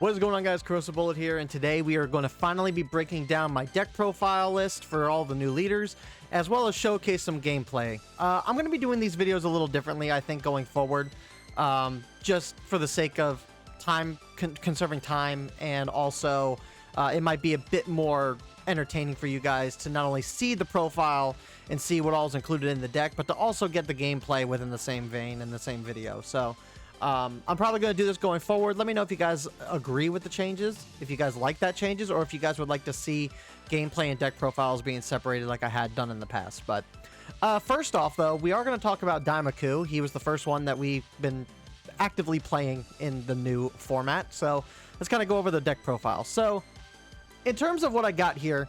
What is going on, guys? Corrosive Bullet here, and today we are going to finally be breaking down my deck profile list for all the new leaders, as well as showcase some gameplay. I'm going to be doing these videos a little differently, I think, going forward, just for the sake of time, conserving time, and also it might be a bit more entertaining for you guys to not only see the profile and see what all is included in the deck, but to also get the gameplay within the same vein in the same video. So I'm probably going to do this going forward. Let me know if you guys agree with the changes, if you guys like that changes, or if you guys would like to see gameplay and deck profiles being separated like I had done in the past. But first off, though, we are going to talk about Daima Goku. He was the first one that we've been actively playing in the new format. So let's kind of go over the deck profile. So in terms of what I got here,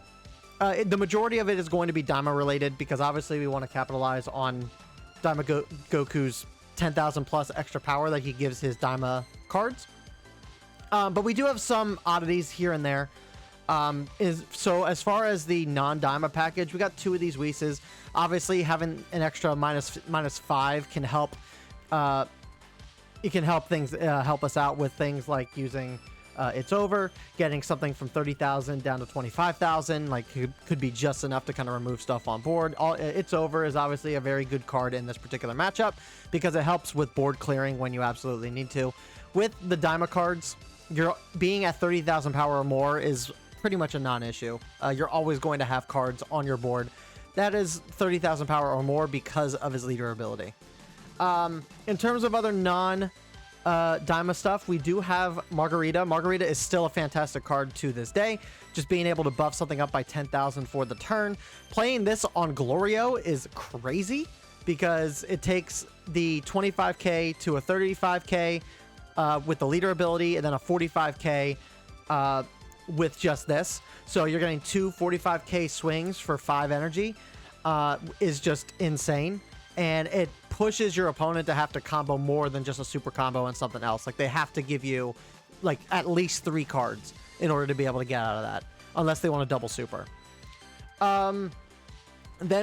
the majority of it is going to be Daima related, because obviously we want to capitalize on Daima Goku's 10,000 plus extra power that he gives his Daima cards. But we do have some oddities here and there. So as far as the non-Daima package, we got two of these Whis. Obviously, having an extra -5 can help. It can help things help us out with things like using It's Over, getting something from 30,000 down to 25,000. Like, could be just enough to kind of remove stuff on board. It's Over is obviously a very good card in this particular matchup because it helps with board clearing when you absolutely need to. With the Daima cards, you're being at 30,000 power or more is pretty much a non-issue. You're always going to have cards on your board that is 30,000 power or more because of his leader ability. In terms of other Daima stuff, we do have Margarita. Margarita is still a fantastic card to this day. Just being able to buff something up by 10,000 for the turn. Playing this on Glorio is crazy because it takes the 25k to a 35k with the leader ability, and then a 45k with just this. So you're getting two 45k swings for 5 energy. Is just insane. And it pushes your opponent to have to combo more than just a super combo and something else. Like, they have to give you like at least 3 cards in order to be able to get out of that, unless they want to double super. Then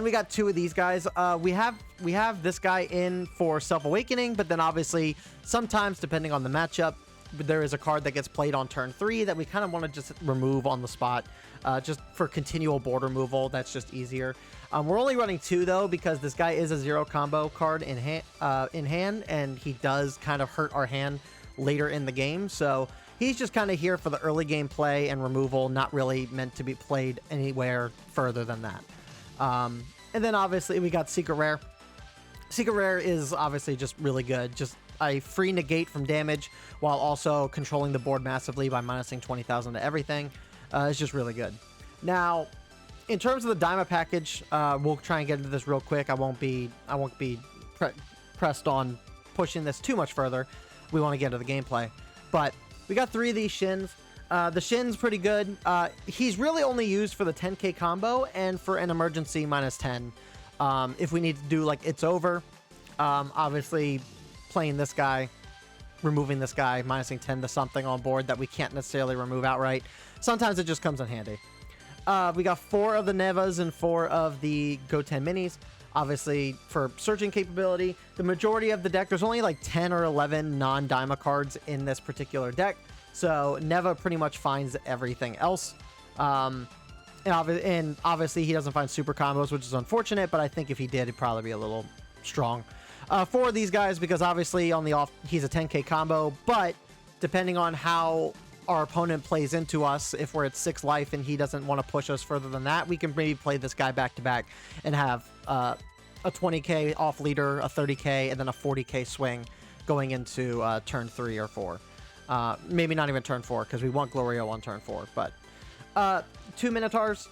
we got two of these guys. We have this guy in for Self-Awakening, but then obviously sometimes, depending on the matchup, there is a card that gets played on turn 3 that we kind of want to just remove on the spot, just for continual board removal. That's just easier. We're only running 2 though, because this guy is a 0 combo card in hand, and he does kind of hurt our hand later in the game. So he's just kind of here for the early game play and removal, not really meant to be played anywhere further than that. And then obviously we got Secret Rare. Secret Rare is obviously just really good. Just a free negate from damage while also controlling the board massively by minusing 20,000 to everything. It's just really good. Now, in terms of the Daima package, we'll try and get into this real quick. I won't be pressed on pushing this too much further. We want to get into the gameplay. But we got 3 of these Shins. The Shin's pretty good. He's really only used for the 10k combo and for an emergency -10. If we need to do like It's Over, obviously playing this guy, removing this guy, minusing 10 to something on board that we can't necessarily remove outright. Sometimes it just comes in handy. We got 4 of the Nevas and 4 of the Goten Minis, obviously for searching capability. The majority of the deck, there's only like 10 or 11 non-Daima cards in this particular deck, so Neva pretty much finds everything else. And obviously he doesn't find super combos, which is unfortunate, but I think if he did, it'd probably be a little strong. 4 of these guys, because obviously on the off, he's a 10k combo, but depending on how our opponent plays into us, if we're at 6 life and he doesn't want to push us further than that, we can maybe play this guy back to back and have a 20k off leader, a 30k, and then a 40k swing going into turn 3 or 4. Maybe not even turn 4, because we want Glorio on turn 4. But 2 Minotaurs.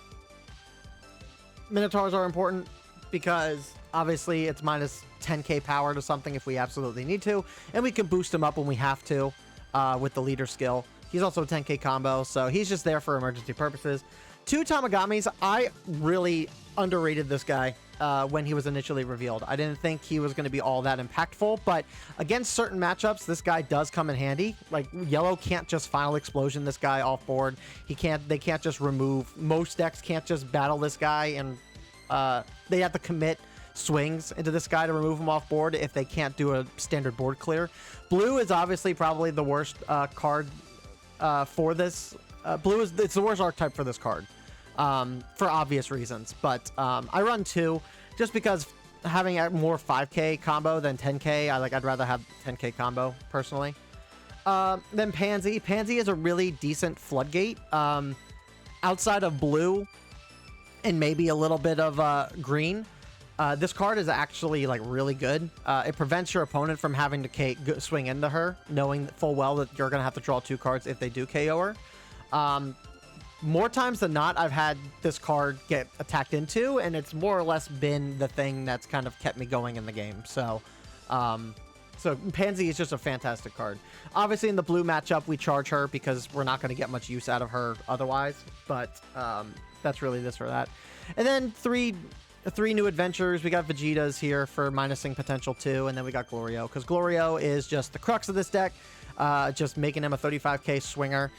Minotaurs are important because obviously it's -10k power to something if we absolutely need to, and we can boost him up when we have to with the leader skill. He's also a 10k combo, so he's just there for emergency purposes. 2 Tamagamis. I really underrated this guy when he was initially revealed. I didn't think he was going to be all that impactful, but against certain matchups, this guy does come in handy. Like, yellow can't just Final Explosion this guy off board. They can't just remove. Most decks can't just battle this guy, and they have to commit swings into this guy to remove him off board if they can't do a standard board clear. Blue is obviously probably the worst card for this. Blue it's the worst archetype for this card, for obvious reasons. But I run 2 just because having a more 5k combo than 10k. I'd rather have 10k combo personally. Then Pansy. Pansy is a really decent floodgate. Outside of blue and maybe a little bit of green, this card is actually like really good. It prevents your opponent from having to swing into her, knowing full well that you're gonna have to draw 2 cards if they do KO her. More times than not, I've had this card get attacked into, and it's more or less been the thing that's kind of kept me going in the game. So Pansy is just a fantastic card. Obviously, in the blue matchup, we charge her because we're not going to get much use out of her otherwise. But that's really this or that. And then three new adventures. We got Vegeta's here for minusing potential 2, and then we got Glorio, because Glorio is just the crux of this deck, just making him a 35k swinger,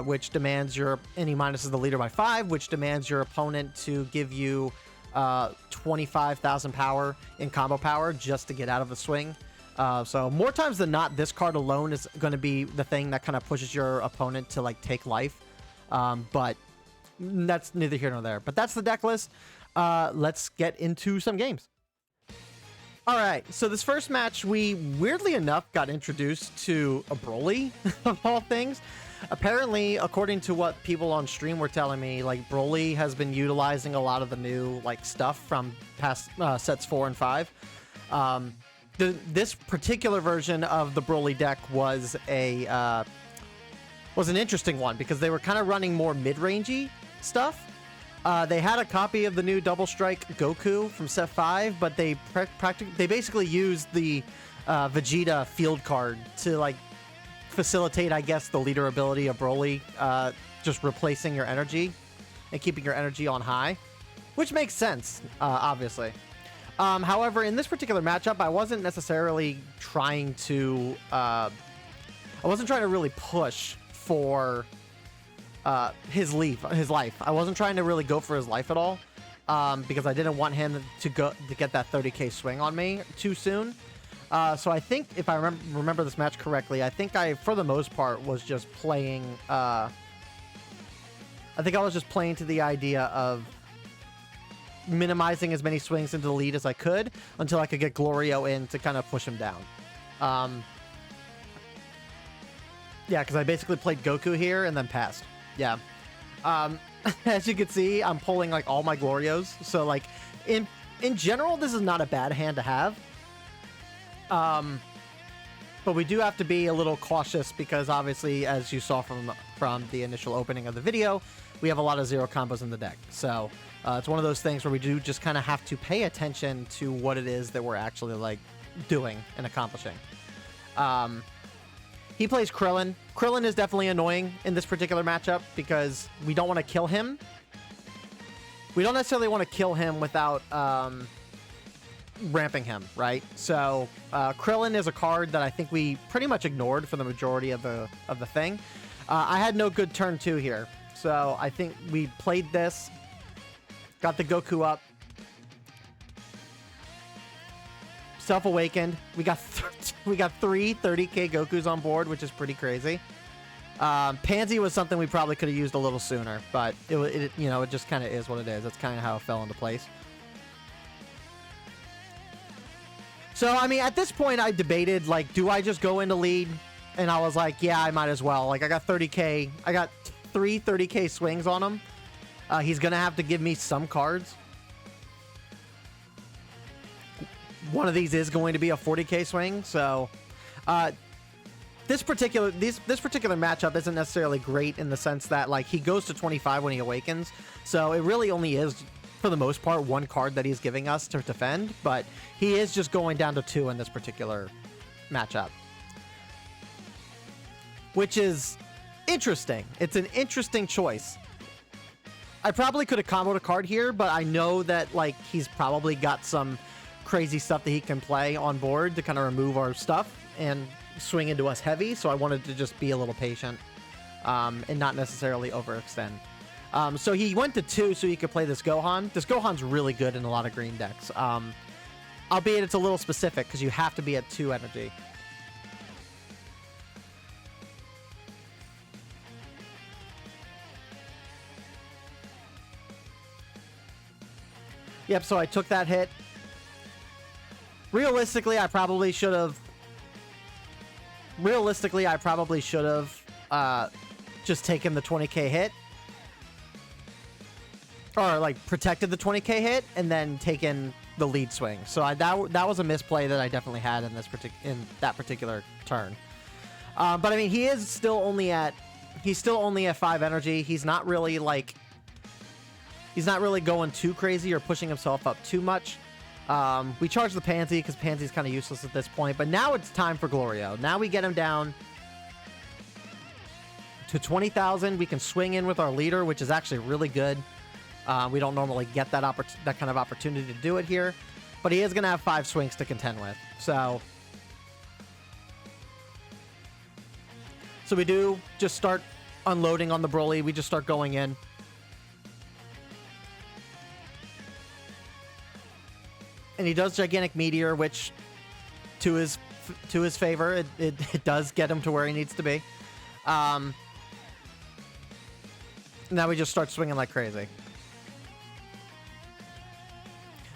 which demands and he minuses the leader by 5, which demands your opponent to give you 25,000 power in combo power just to get out of the swing. So more times than not, this card alone is going to be the thing that kind of pushes your opponent to like take life. But that's neither here nor there. But that's the deck list. Let's get into some games. All right, so this first match, we weirdly enough got introduced to a Broly, of all things. Apparently, according to what people on stream were telling me, like Broly has been utilizing a lot of the new like stuff from past sets 4 and 5. This particular version of the Broly deck was an interesting one because they were kind of running more mid-rangey stuff. They had a copy of the new Double Strike Goku from set 5, but they basically used the Vegeta field card to like facilitate, I guess, the leader ability of Broly, just replacing your energy and keeping your energy on high, which makes sense, obviously. However, in this particular matchup, I wasn't necessarily trying to really push for his life. I wasn't trying to really go for his life at all, because I didn't want him to get that 30k swing on me too soon. So I think if I remember this match correctly, I think for the most part, was just playing. I think I was just playing to the idea of minimizing as many swings into the lead as I could until I could get Glorio in to kind of push him down. Yeah, because I basically played Goku here and then passed. Yeah. As you can see, I'm pulling like all my Glorios. So like in general, this is not a bad hand to have. But we do have to be a little cautious because obviously, as you saw from the initial opening of the video, we have a lot of 0 combos in the deck. So it's one of those things where we do just kind of have to pay attention to what it is that we're actually like doing and accomplishing. He plays Krillin. Krillin is definitely annoying in this particular matchup because we don't want to kill him. We don't necessarily want to kill him without ramping him, right? So Krillin is a card that I think we pretty much ignored for the majority of the thing. I had no good turn 2 here, so I think we played this, got the Goku up, self-awakened. We got 3 30k Gokus on board, which is pretty crazy. Pansy was something we probably could have used a little sooner, but it just kind of is what it is. That's kind of how it fell into place. So, I mean, at this point, I debated, like, do I just go into lead? And I was like, yeah, I might as well. Like, I got 30k. I got 3 30k swings on him. He's going to have to give me some cards. One of these is going to be a 40k swing. So, this particular matchup isn't necessarily great in the sense that, like, he goes to 25 when he awakens. So, it really only is, for the most part, 1 card that he's giving us to defend, but he is just going down to 2 in this particular matchup, which is interesting. It's an interesting choice. I probably could have comboed a card here, but I know that like he's probably got some crazy stuff that he can play on board to kind of remove our stuff and swing into us heavy, so I wanted to just be a little patient and not necessarily overextend. So he went to 2 so he could play this Gohan. This Gohan's really good in a lot of green decks. Albeit it's a little specific because you have to be at 2 energy. Yep, so I took that hit. Realistically, I probably should have just taken the 20k hit. Or, like, protected the 20k hit and then taken the lead swing. So that was a misplay that I definitely had in that particular turn. But I mean, he's still only at 5 energy. He's not really going too crazy or pushing himself up too much. We charge the Pansy because Pansy's kind of useless at this point. But now it's time for Glorio. Now we get him down to 20,000. We can swing in with our leader, which is actually really good. We don't normally get that kind of opportunity to do it here. But he is going to have 5 swings to contend with. So we do just start unloading on the Broly. We just start going in. And he does Gigantic Meteor, which to his favor, it does get him to where he needs to be. Now we just start swinging like crazy.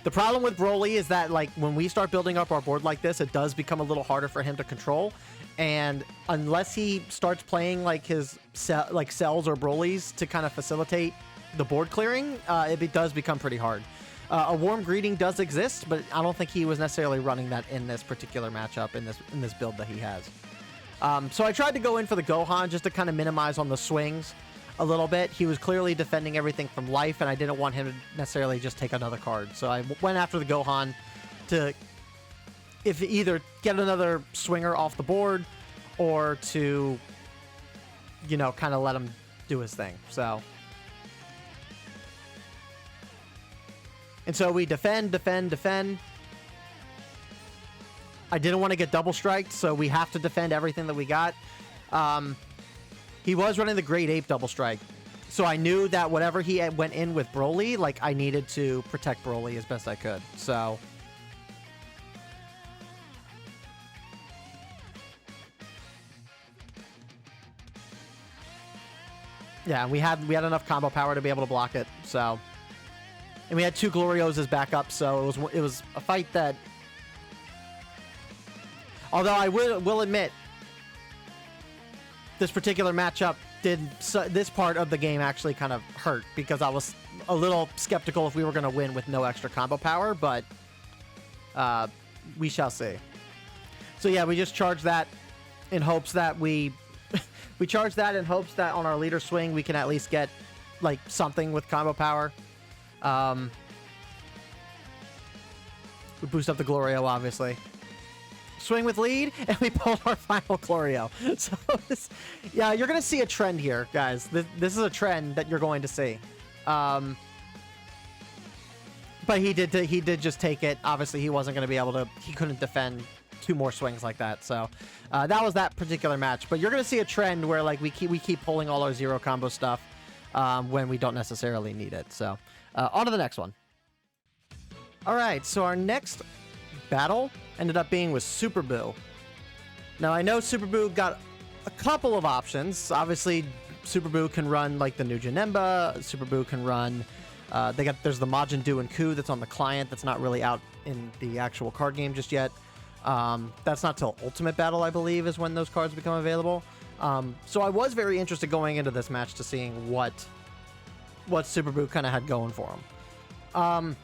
The problem with Broly is that, like, when we start building up our board like this, it does become a little harder for him to control. And unless he starts playing like his cells or Brolys to kind of facilitate the board clearing, it does become pretty hard. A Warm Greeting does exist, but I don't think he was necessarily running that in this particular matchup, in this build that he has. So I tried to go in for the Gohan just to kind of minimize on the swings a little bit. He was clearly defending everything from life, and I didn't want him to necessarily just take another card. So I went after the Gohan to either get another swinger off the board or to, you know, kind of let him do his thing. So... And so we defend. I didn't want to get double striked, so we have to defend everything that we got. He was running the Great Ape double strike. So I knew that whatever he went in with Broly, like, I needed to protect Broly as best I could. So... yeah, we had enough combo power to be able to block it, so... And we had 2 Glorios as backup, so it was a fight that... Although I will admit, this particular matchup this part of the game actually kind of hurt, because I was a little skeptical if we were going to win with no extra combo power, but we shall see. So yeah, we just charge that in hopes that we charge that in hopes that on our leader swing we can at least get, like, something with combo power. We boost up the Glorio, obviously. Swing with lead, and we pulled our final Glorio. So, yeah, you're going to see a trend here, guys. This is a trend that you're going to see. But he did just take it. Obviously, he wasn't going to be able to... He couldn't defend 2 more swings like that. So, that was that particular match. But you're going to see a trend where, like, we keep pulling all our zero combo stuff when we don't necessarily need it. So... on to the next one. Alright, so our next battle ended up being with Super Boo. Now, I know Super Boo got a couple of options. Obviously, Super Boo can run, like, the new Janemba. Super Boo can run... there's the Majin Buu and Ku that's on the client that's not really out in the actual card game just yet. That's not till Ultimate Battle, I believe, is when those cards become available. So I was very interested going into this match to seeing what Super Boo kind of had going for him.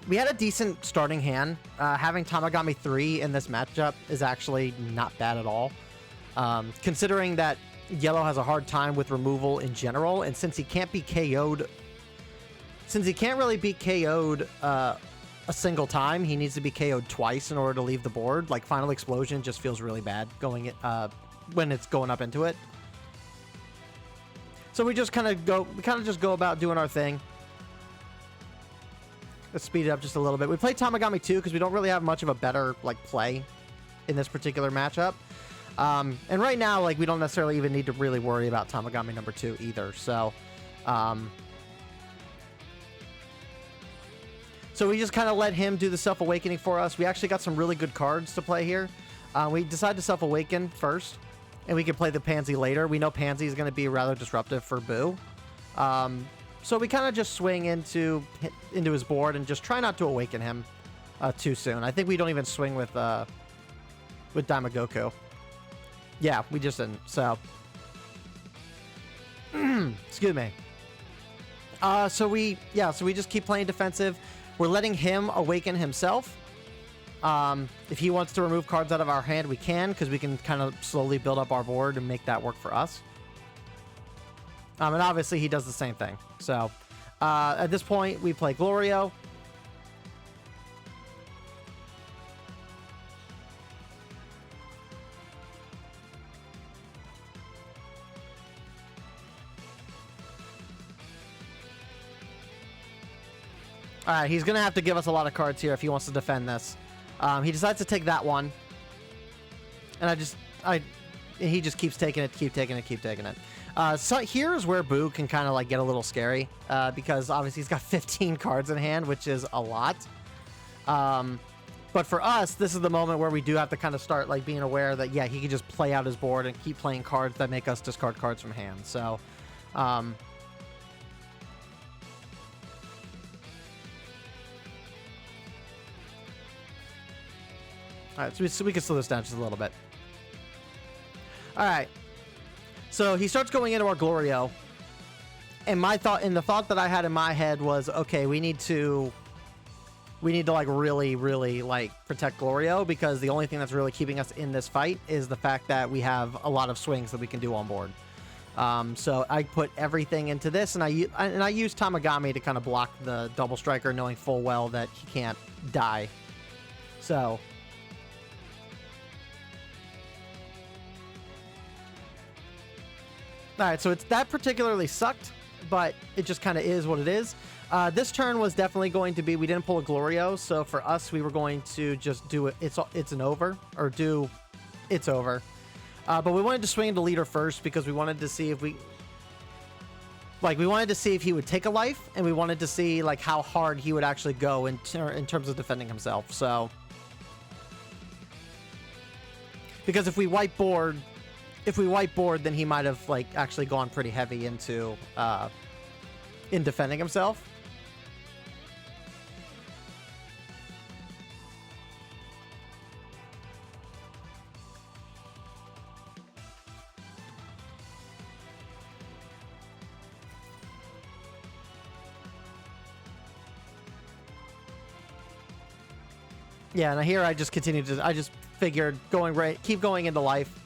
We had a decent starting hand. Having Tamagami 3 in this matchup is actually not bad at all. Considering that Yellow has a hard time with removal in general, and since he can't be KO'd... Since he can't really be KO'd a single time, he needs to be KO'd twice in order to leave the board. Like, Final Explosion just feels really bad going when it's going up into it. So we just kind of go about doing our thing. Let's speed it up just a little bit. We play Tamagami 2 because we don't really have much of a better, like, play in this particular matchup. And right now, like, we don't necessarily even need to really worry about Tamagami number 2 either. So, so we just kind of let him do the Self-Awakening for us. We actually got some really good cards to play here. We decided to Self-Awaken first, and we can play the Pansy later. We know Pansy is going to be rather disruptive for Boo. So we kind of just swing into his board and just try not to awaken him too soon. I think we don't even swing with Daima Goku. Yeah, we just didn't. So, excuse me. So we just keep playing defensive. We're letting him awaken himself. If he wants to remove cards out of our hand, we can, because we can kind of slowly build up our board and make that work for us. And obviously he does the same thing. So at this point, we play Glorio. All right, he's going to have to give us a lot of cards here if he wants to defend this. He decides to take that one. And he just keeps taking it, keep taking it. So here's where Boo can kind of like get a little scary, because obviously he's got 15 cards in hand, which is a lot. But for us, this is the moment where we do have to kind of start like being aware that, yeah, he can just play out his board and keep playing cards that make us discard cards from hand. So, all right, so we can slow this down just a little bit. All right. So he starts going into our Glorio. And the thought that I had in my head was, okay, we need to like really, really like protect Glorio, because the only thing that's really keeping us in this fight is the fact that we have a lot of swings that we can do on board. So I put everything into this, and I use Tamagami to kind of block the double striker, knowing full well that he can't die. So all right, so that particularly sucked, but it just kind of is what it is. This turn was definitely going to be, we didn't pull a Glorio, so for us, we were going to just do it. It's an over, or do it's over. But we wanted to swing into leader first, because we wanted to see if we wanted to see if he would take a life, and we wanted to see like how hard he would actually go in terms of defending himself. So, because if we wipe board, then he might have like actually gone pretty heavy into in defending himself. Yeah, and here I just continued to, I just figured keep going into life.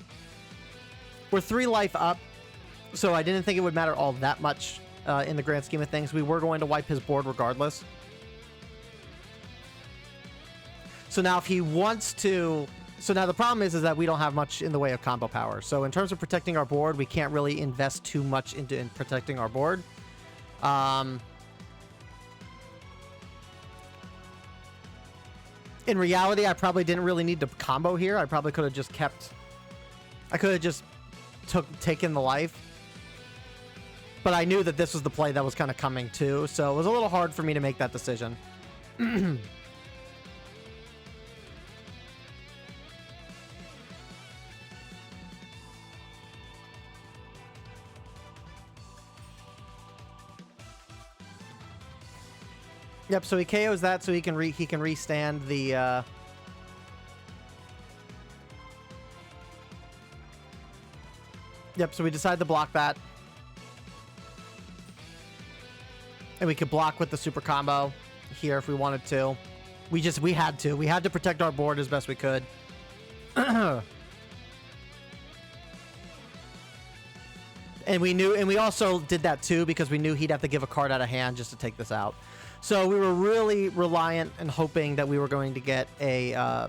We're 3 life up, so I didn't think it would matter all that much in the grand scheme of things. We were going to wipe his board regardless. So now if he wants to... So now the problem is that we don't have much in the way of combo power. So in terms of protecting our board, we can't really invest too much in protecting our board. In reality, I probably didn't really need to combo here. I probably could have just kept... I could have just taken the life. But I knew that this was the play that was kind of coming too, so it was a little hard for me to make that decision. Yep, so he KOs that so he can restand the Yep, so we decided to block that. And we could block with the super combo here if we wanted to. We had to. We had to protect our board as best we could. And we also did that too because we knew he'd have to give a card out of hand just to take this out. So we were really reliant and hoping that we were going to get a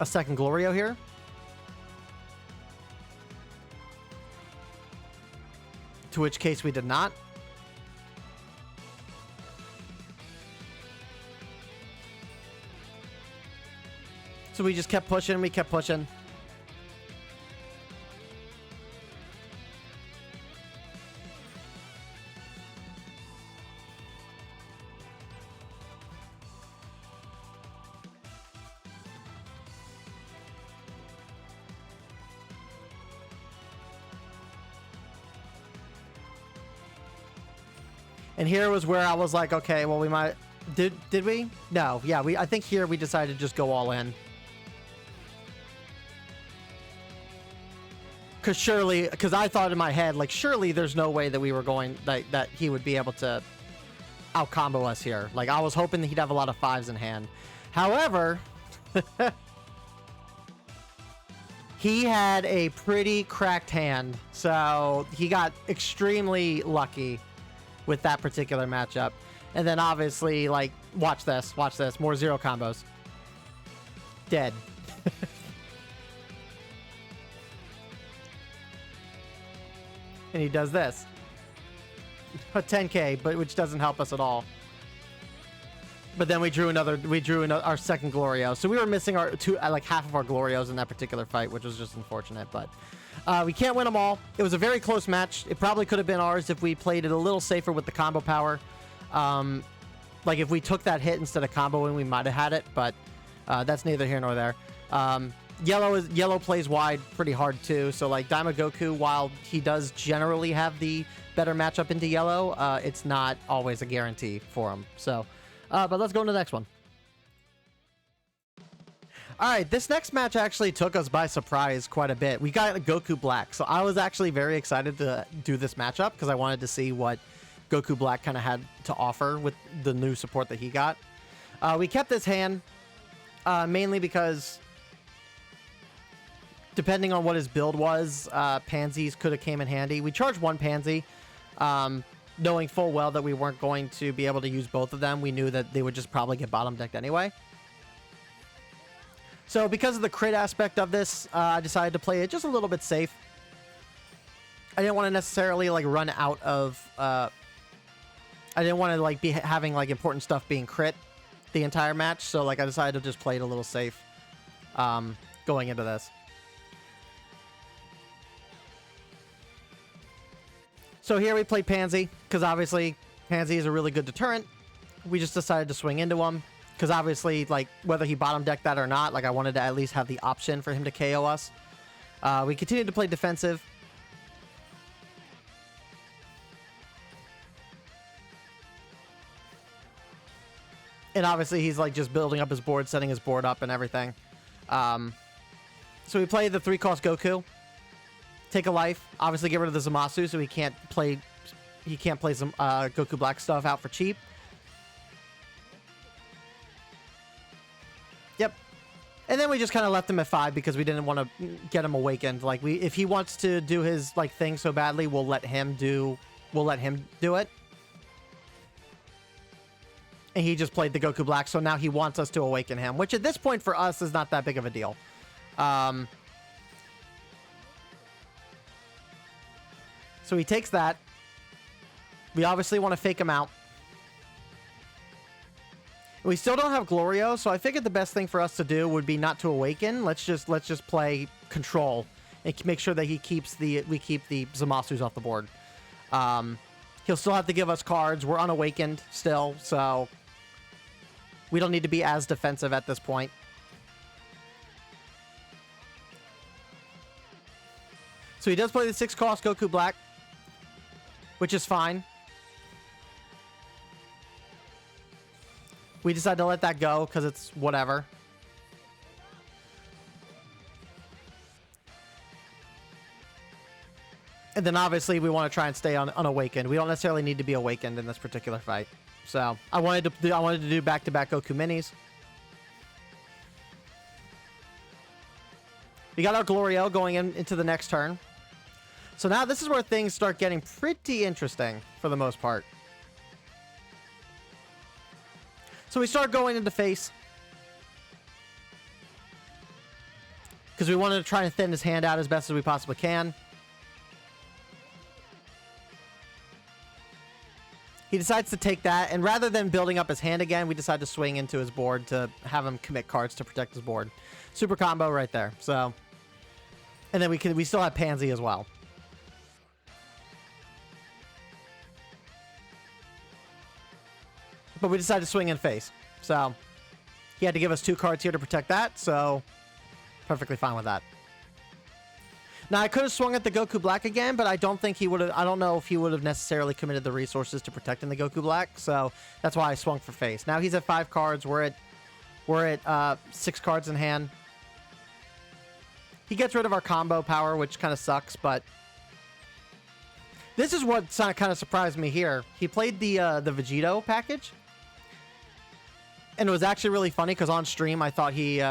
second Glorio here. To which case we did not. So we just kept pushing, we kept pushing. And here was where I was like, okay, well, we might... Did we? No. Yeah, I think here we decided to just go all in. Because I thought in my head, like, surely there's no way that we were going... that he would be able to out-combo us here. Like, I was hoping that he'd have a lot of 5s in hand. However... he had a pretty cracked hand, so he got extremely lucky with that particular matchup. And then obviously, like, watch this, more 0 combos. Dead. And he does this. A 10k, but which doesn't help us at all. But then we drew our second Glorio. So we were missing our like half of our Glorios in that particular fight, which was just unfortunate. But we can't win them all. It was a very close match. It probably could have been ours if we played it a little safer with the combo power. Like if we took that hit instead of comboing, we might have had it. But that's neither here nor there. Yellow plays wide pretty hard too. So like Daima Goku, while he does generally have the better matchup into yellow, it's not always a guarantee for him. So. But let's go into the next one. Alright, this next match actually took us by surprise quite a bit. We got Goku Black, so I was actually very excited to do this matchup because I wanted to see what Goku Black kind of had to offer with the new support that he got. We kept this hand, mainly because depending on what his build was, Pansies could have came in handy. We charged 1 Pansy. Knowing full well that we weren't going to be able to use both of them, we knew that they would just probably get bottom decked anyway. So because of the crit aspect of this, I decided to play it just a little bit safe. I didn't want to necessarily like run out of... I didn't want to like be having like important stuff being crit the entire match, so like I decided to just play it a little safe going into this. So here we play Pansy, because obviously Pansy is a really good deterrent. We just decided to swing into him, because obviously, like, whether he bottom decked that or not, like, I wanted to at least have the option for him to KO us. We continued to play defensive. And obviously he's, like, just building up his board, setting his board up and everything. So we played the 3-cost Goku. Take a life. Obviously get rid of the Zamasu so he can't play some Goku Black stuff out for cheap. Yep. And then we just kind of left him at 5 because we didn't want to get him awakened. Like if he wants to do his like thing so badly, we'll let him do it. And he just played the Goku Black, so now he wants us to awaken him, which at this point for us is not that big of a deal. So he takes that. We obviously want to fake him out. We still don't have Glorio, so I figured the best thing for us to do would be not to awaken. Let's just play control and make sure that we keep the Zamasus off the board. He'll still have to give us cards. We're unawakened still, so we don't need to be as defensive at this point. So he does play the 6-cost Goku Black, which is fine. We decided to let that go because it's whatever. And then obviously we want to try and stay unawakened. We don't necessarily need to be awakened in this particular fight. So I wanted to do back-to-back Goku minis. We got our Glorio going into the next turn. So now this is where things start getting pretty interesting for the most part. So we start going into face. Because we wanted to try and thin his hand out as best as we possibly can. He decides to take that, and rather than building up his hand again, we decide to swing into his board to have him commit cards to protect his board. Super combo right there. So, and then we still have Pansy as well. But we decided to swing in face. So he had to give us 2 cards here to protect that, so perfectly fine with that. Now, I could have swung at the Goku Black again, but I don't think he would have... I don't know if he would have necessarily committed the resources to protecting the Goku Black, so that's why I swung for face. Now he's at 5 cards. We're at 6 cards in hand. He gets rid of our combo power, which kind of sucks, but... This is what kind of surprised me here. He played the Vegito package. And it was actually really funny, because on stream, I thought he...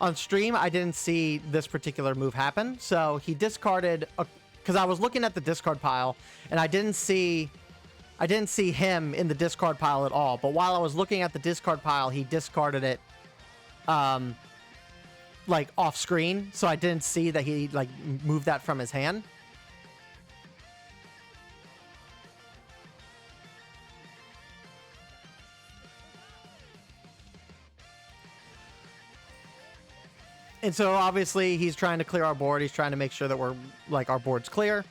on stream, I didn't see this particular move happen. So he discarded... Because I was looking at the discard pile, and I didn't see him in the discard pile at all. But while I was looking at the discard pile, he discarded it, like, off screen. So I didn't see that he, like, moved that from his hand. And so, obviously, he's trying to clear our board. He's trying to make sure that we're, like, our board's clear.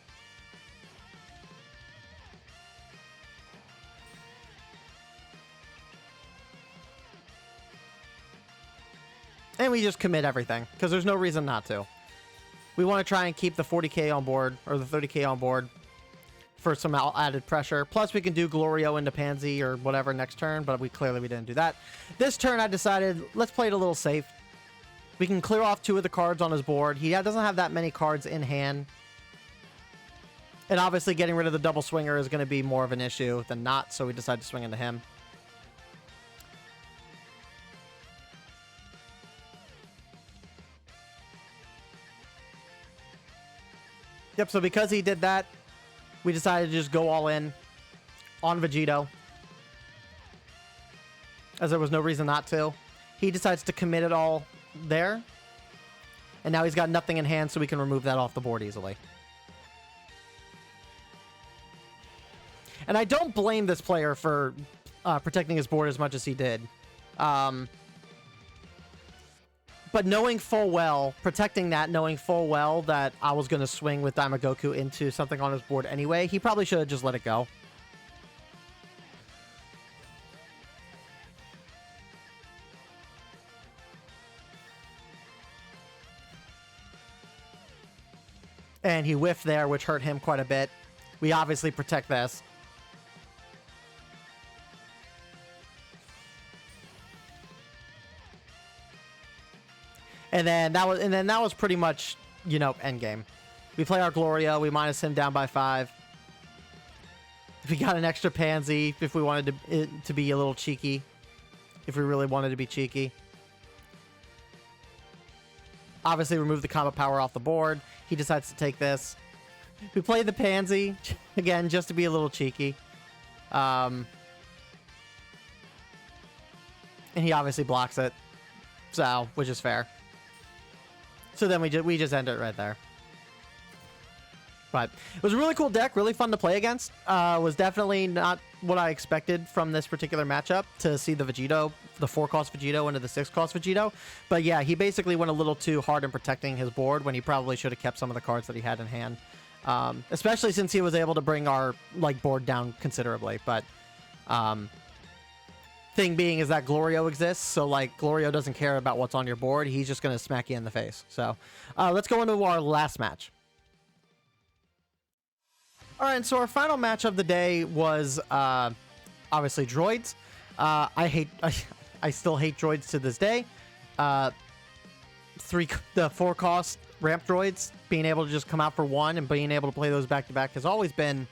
And we just commit everything, because there's no reason not to. We want to try and keep the 40k on board, or the 30k on board, for some added pressure. Plus, we can do Glorio into Pansy or whatever next turn, but we didn't do that. This turn, I decided, let's play it a little safe. We can clear off 2 of the cards on his board. He doesn't have that many cards in hand. And obviously getting rid of the double swinger is going to be more of an issue than not, so we decided to swing into him. Yep, so because he did that, we decided to just go all in on Vegito, as there was no reason not to. He decides to commit it all there, and now he's got nothing in hand, so we can remove that off the board easily. And I don't blame this player for protecting his board as much as he did. But knowing full well, protecting that, knowing full well that I was going to swing with Daima Goku into something on his board anyway, he probably should have just let it go. And he whiffed there, which hurt him quite a bit. We obviously protect this. And then that was pretty much, you know, endgame. We play our Glorio, we minus him down by 5. We got an extra Pansy if we wanted to be a little cheeky. If we really wanted to be cheeky. Obviously remove the combo power off the board. He decides to take this. We play the Pansy, again, just to be a little cheeky. And he obviously blocks it. So, which is fair. So then we just end it right there. But it was a really cool deck, really fun to play against. Was definitely not what I expected from this particular matchup, to see the Vegito, the 4-cost Vegito into the 6-cost Vegito. But yeah, he basically went a little too hard in protecting his board when he probably should have kept some of the cards that he had in hand. Especially since he was able to bring our board down considerably. But thing being is that Glorio exists, so Glorio doesn't care about what's on your board. He's just going to smack you in the face. So let's go into our last match. All right, so our final match of the day was obviously droids. I still hate droids to this day. The 4-cost ramp droids, being able to just come out for 1 and being able to play those back to back has always been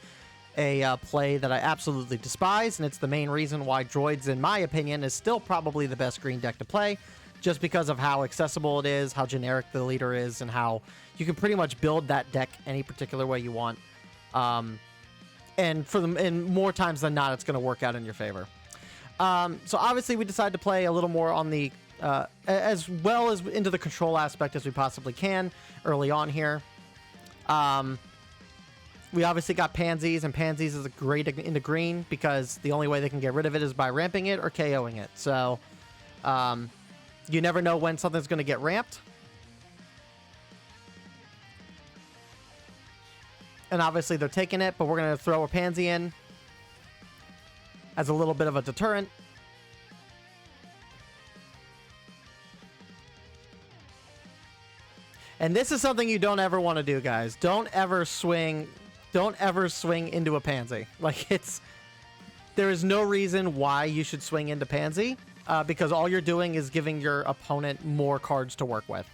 a play that I absolutely despise, and it's the main reason why droids, in my opinion, is still probably the best green deck to play, just because of how accessible it is, how generic the leader is, and how you can pretty much build that deck any particular way you want. And more times than not, it's going to work out in your favor. So obviously we decided to play a little more on the, as well as into the control aspect as we possibly can early on here. We obviously got Pansies, and Pansies is a great into green because the only way they can get rid of it is by ramping it or KOing it. So, you never know when something's going to get ramped. And obviously they're taking it, but we're going to throw a Pansy in as a little bit of a deterrent. And this is something you don't ever want to do, guys. Don't ever swing into a pansy. Like, there is no reason why you should swing into pansy, because all you're doing is giving your opponent more cards to work with.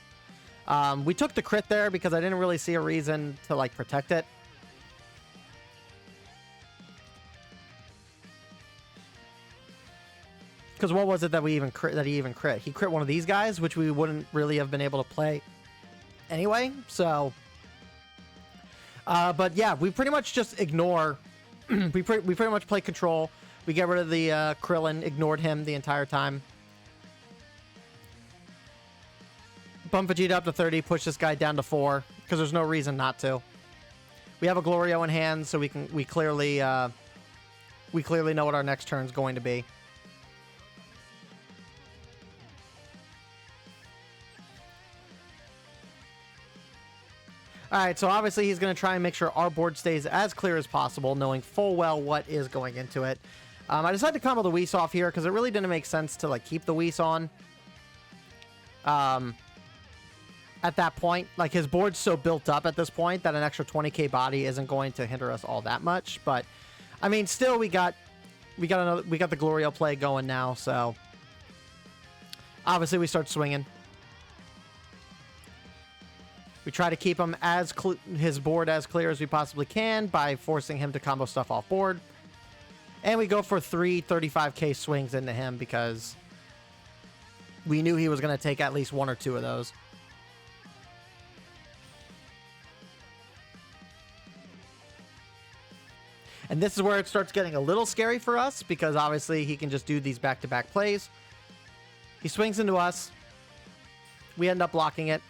We took the crit there because I didn't really see a reason to, like, protect it. Because what was it that he even crit? He crit one of these guys, which we wouldn't really have been able to play anyway. So, but yeah, we pretty much just ignore. we pretty much play control. We get rid of the Krillin, ignored him the entire time. Bump Vegeta up to 30, push this guy down to 4, because there's no reason not to. We have a Glorio in hand, so we clearly know what our next turn is going to be. Alright, so obviously he's going to try and make sure our board stays as clear as possible, knowing full well what is going into it. I decided to combo the Whis off here because it really didn't make sense to, like, keep the Whis on. At that point, like, his board's so built up at this point that an extra 20k body isn't going to hinder us all that much. But, I mean, still we got the Glorio play going now, so obviously we start swinging. We try to keep him his board as clear as we possibly can by forcing him to combo stuff off board. And we go for 3 35k swings into him because we knew he was going to take at least 1 or 2 of those. And this is where it starts getting a little scary for us because obviously he can just do these back-to-back plays. He swings into us. We end up blocking it.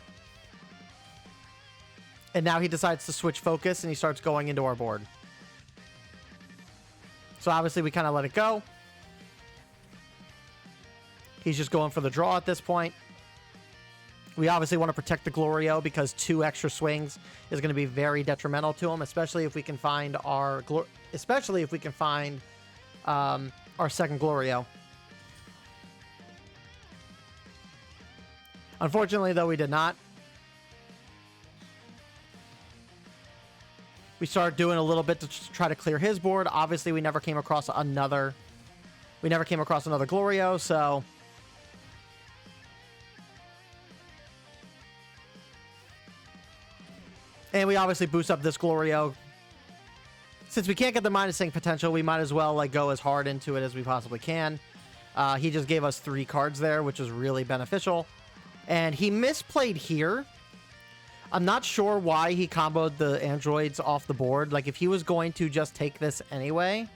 And now he decides to switch focus and he starts going into our board. So obviously we kind of let it go. He's just going for the draw at this point. We obviously want to protect the Glorio because 2 extra swings is going to be very detrimental to him, especially if we can find our second Glorio. Unfortunately, though, we did not. We started doing a little bit to try to clear his board. Obviously, we never came across another Glorio, so and we obviously boost up this Glorio. Since we can't get the minusing potential, we might as well, like, go as hard into it as we possibly can. He just gave us 3 cards there, which is really beneficial. And he misplayed here. I'm not sure why he comboed the androids off the board. Like, if he was going to just take this anyway,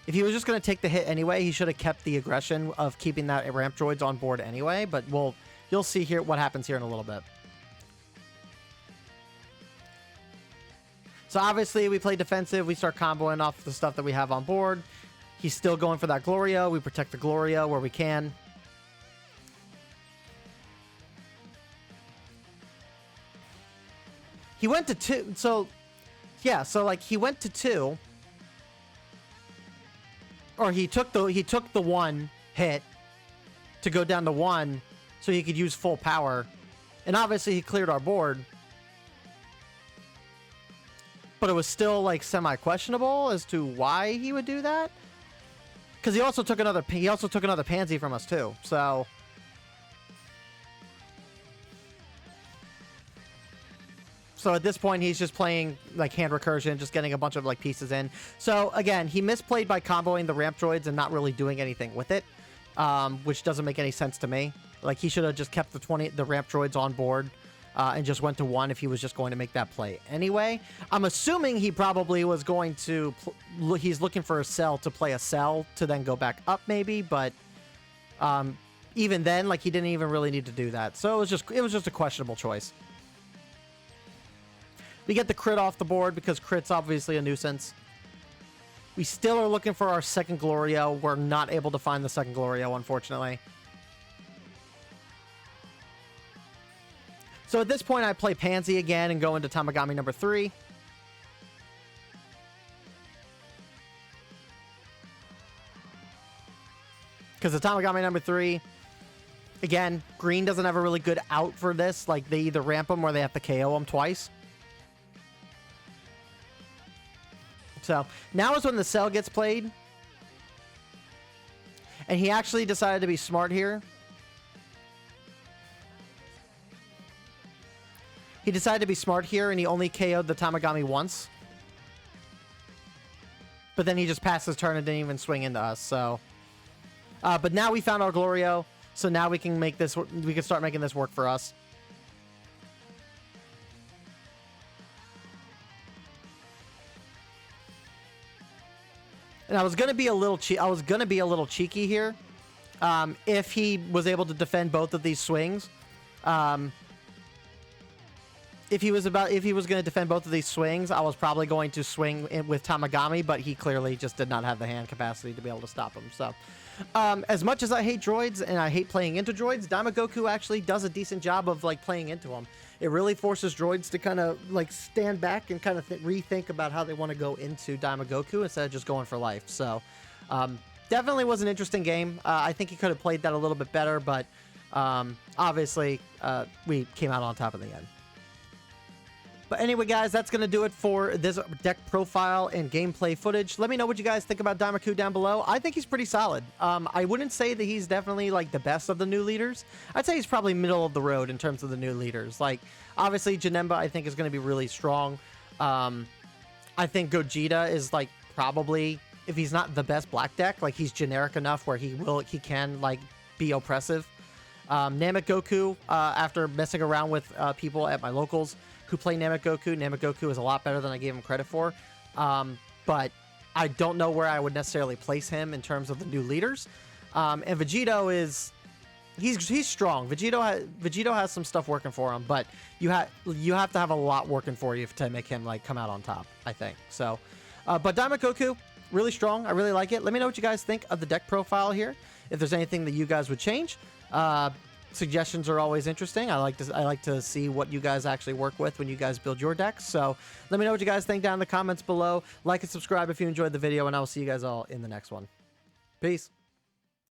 if he was just going to take the hit anyway, he should have kept the aggression of keeping that ramp droids on board anyway. But you'll see here what happens here in a little bit. So obviously we play defensive. We start comboing off the stuff that we have on board. He's still going for that Glorio. We protect the Glorio where we can. He went to 2. So, yeah. So, like, he went to 2. Or he took the 1 hit to go down to 1 so he could use full power. And obviously he cleared our board. But it was still, like, semi-questionable as to why he would do that. Because he also took another pansy from us too. So at this point, he's just playing, like, hand recursion, just getting a bunch of, like, pieces in. So again, he misplayed by comboing the ramp droids and not really doing anything with it, which doesn't make any sense to me. Like, he should have just kept the ramp droids on board. And just went to 1 if he was just going to make that play anyway. I'm assuming he probably was going to... he's looking for a cell to play a cell to then go back up maybe, but even then, like, he didn't even really need to do that. So it was just a questionable choice. We get the crit off the board because crit's obviously a nuisance. We still are looking for our second Glorio. We're not able to find the second Glorio, unfortunately. So at this point, I play Pansy again and go into Tamagami number 3. Because the Tamagami number 3 Again, green doesn't have a really good out for this. Like, they either ramp him or they have to KO him twice. So, now is when the cell gets played. And he actually decided to be smart here. He decided to be smart here, and he only KO'd the Tamagami once. But then he just passed his turn and didn't even swing into us, so... but now we found our Glorio, so now we can make this... We can start making this work for us. And I was gonna be a little cheeky here, if he was able to defend both of these swings. If he was going to defend both of these swings, I was probably going to swing with Tamagami, but he clearly just did not have the hand capacity to be able to stop him. So, as much as I hate droids and I hate playing into droids, Daima Goku actually does a decent job of like playing into them. It really forces droids to kind of like stand back and kind of rethink about how they want to go into Daima Goku instead of just going for life. So, definitely was an interesting game. I think he could have played that a little bit better, but obviously we came out on top in the end. But anyway, guys, that's going to do it for this deck profile and gameplay footage. Let me know what you guys think about Daima Goku down below. I think he's pretty solid. I wouldn't say that he's definitely like the best of the new leaders. I'd say he's probably middle of the road in terms of the new leaders. Like, obviously, Janemba, I think, is going to be really strong. I think Gogeta is like probably, if he's not the best black deck, like he's generic enough where he can like be oppressive. Namek Goku, after messing around with people at my locals who play Namek Goku is a lot better than I gave him credit for. But I don't know where I would necessarily place him in terms of the new leaders. And Vegito is... He's strong. Vegito has some stuff working for him, but you have to have a lot working for you to make him like come out on top, I think. So, but Daima Goku, really strong. I really like it. Let me know what you guys think of the deck profile here. If there's anything that you guys would change. Suggestions are always interesting. I like to see what you guys actually work with when you guys build your decks. So let me know what you guys think down in the comments below. Like and subscribe if you enjoyed the video, and I will see you guys all in the next one. Peace.